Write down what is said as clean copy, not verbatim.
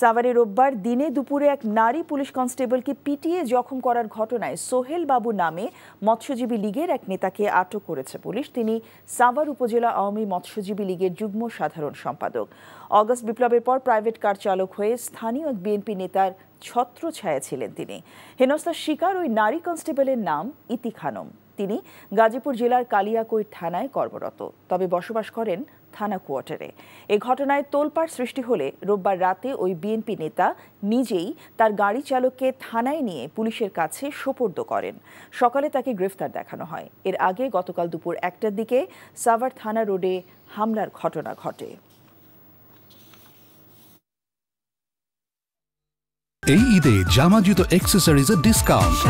সাভারে রোববার দিনে দুপুরে এক নারী পুলিশ কনস্টেবলকে পিটিয়ে জখম করার ঘটনায় সোহেল বাবু নামে মৎস্যজীবী লীগের এক নেতাকে আটক করেছে পুলিশ। তিনি সাভার উপজেলা আওয়ামী মৎস্যজীবী লীগের যুগ্ম সাধারণ সম্পাদক। অগস্ট বিপ্লবের পর প্রাইভেট কার চালক হয়ে স্থানীয় বিএনপি নেতার ছত্রছায়া ছিলেন তিনি। হেনস্থার শিকার ওই নারী কনস্টেবলের নাম ইতি খানম। তিনি গাজীপুর জেলার কালিয়াকৈর থানায় কর্মরত, তবে বসবাস করেন থানা কোয়ার্টারে। এ ঘটনায় তোলপাড় সৃষ্টি হলে রোববার রাতে ওই বিএনপি নেতা নিজেই তার গাড়ি চালককে থানায় নিয়ে পুলিশের কাছে সোপর্দ করেন। সকালে তাকে গ্রেফতার দেখানো হয়। এর আগে গতকাল দুপুর 1টার দিকে সাভার থানা রোডে হামলার ঘটনা ঘটে। এই ঈদে জামা জুতো অ্যাক্সেসরিজের ডিসকাউন্ট।